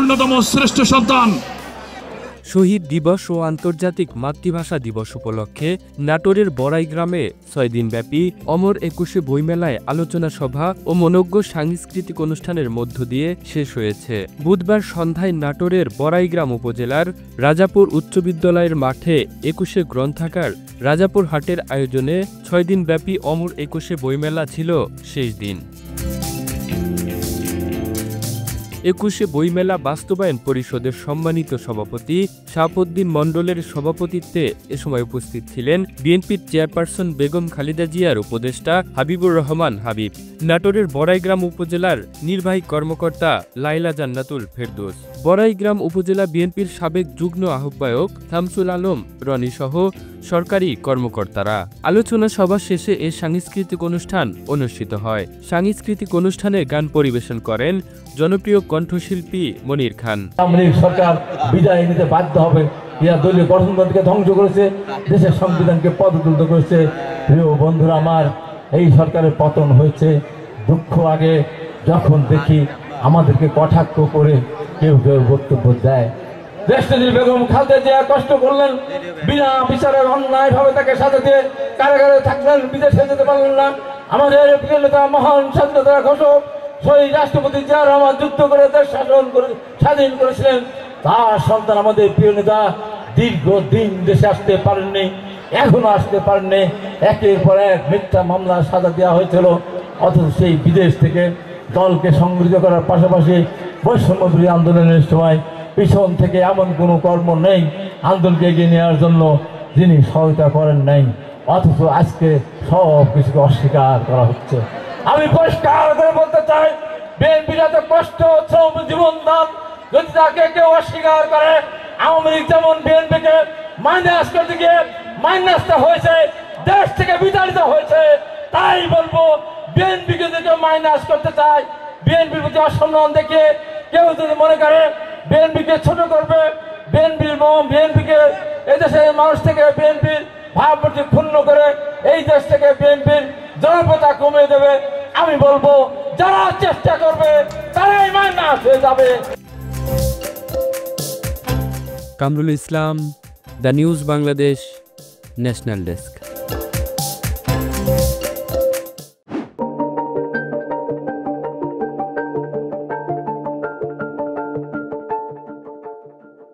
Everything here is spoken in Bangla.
অন্যতম শ্রেষ্ঠ সন্তান। শহীদ দিবস ও আন্তর্জাতিক মাতৃভাষা দিবস উপলক্ষে নাটোরের বড়াই গ্রামে 6 দিনব্যাপী অমর 21শে বইমেলায় আলোচনা সভা ও মনোজ্ঞ সাংস্কৃতিক অনুষ্ঠানের মধ্য দিয়ে শেষ হয়েছে। বুধবার সন্ধ্যায় নাটোরের বড়াইগ্রাম উপজেলার রাজাপুর উচ্চ বিদ্যালয়ের মাঠে 21শে গ্রন্থাগার রাজাপুর হাটের আয়োজনে 6 দিনব্যাপী অমর 21শে বইমেলা ছিল শেষ দিন। 21শে বইমেলা বাস্তবায়ন পরিষদের সম্মানিত সভাপতি শাহাবুদ্দিন মণ্ডলের সভাপতিত্বে এ সময় উপস্থিত ছিলেন বিএনপির চেয়ারপারসন বেগম খালেদা জিয়ার উপদেষ্টা হাবিবুর রহমান হাবিব, নাটোরের বড়াইগ্রাম উপজেলার নির্বাহী কর্মকর্তা লাইলা জান্নাতুল ফেরদৌস, বড়াইগ্রাম উপজেলা বিএনপির সাবেক যুগ্ম আহ্বায়ক শামসুল আলম রনি সহ সরকারি কর্মকর্তারা। আলোচনা সভা শেষে এ সাংস্কৃতিক অনুষ্ঠান অনুষ্ঠিত হয়। সাংস্কৃতিক অনুষ্ঠানে গান পরিবেশন করেন জনপ্রিয় কণ্ঠশিল্পী মনির খান। সরকার বিদায় নিতে বাধ্য হবে, ইয়া দলীয় গঠনতন্ত্রকে ধ্বংস করেছে, দেশের সংবিধানকে পদদলিত করেছে। প্রিয় বন্ধুরা আমার, এই সরকারের পতন হয়েছে। দুঃখ আগে যখন দেখি আমাদেরকে কটাক্ষ করে কেউ কেউ বক্তব্য দেয়। দেশনেত্রী বেগম খালেদা জিয়া কষ্ট করলেন, বিনা বিচারের অন্যায়ভাবে তাকে সাজা দিয়ে কারাগারে থাকলেন, বিদেশে যেতে পারলেন না। আমাদের প্রিয় নেতা, মহান স্বাধীনতার ঘোষক শহীদ রাষ্ট্রপতি জিয়া রহমান যুদ্ধ করে দেশ স্বাধীন করেছিলেন। তার সন্তান আমাদের প্রিয় নেতা দীর্ঘদিন দেশে আসতে পারেননি, এখনো আসতে পারেননি। একের পর এক মিথ্যা মামলার সাজা দেওয়া হয়েছিল। অথচ সেই বিদেশ থেকে দলকে সংগঠিত করার পাশাপাশি বৈষম্যবিরোধী আন্দোলনের সময় পিছন থেকে এমন কোনো কর্ম নেই আন্দোলনকে এগিয়ে নেওয়ার জন্য যিনি সহায়তা করেন নাই। অথচ আজকে সব কিছুকে অস্বীকার করা হচ্ছে। আমি পরিষ্কার করে বলতে চাই, বিএনপির এত কষ্ট শ্রম জীবনদান যদি তাকে কেউ অস্বীকার করে, আওয়ামী লীগ যেমন বিএনপিকে মাইনাস করতে গিয়ে মাইনাসটা হয়েছে, দেশ থেকে বিতাড়িত হয়েছে, তাই বলবো বিএনপিকে যদি কেউ মাইনাস করতে চায়, বিএনপির প্রতি অসম্মান দেখে কেউ যদি মনে করে বিএনপিকে ছোট করবে, বিএনপিকে এই দেশের মানুষ থেকে বিএনপির ভাবমূর্তি ক্ষুণ্ণ করে এই দেশ থেকে বিএনপির জনপ্রিয়তা কমিয়ে দেবে, আমি বলবো যারা চেষ্টা করবে তারাই মাইনাস হয়ে যাবে। Kamrul Islam, the news Bangladesh, national desk.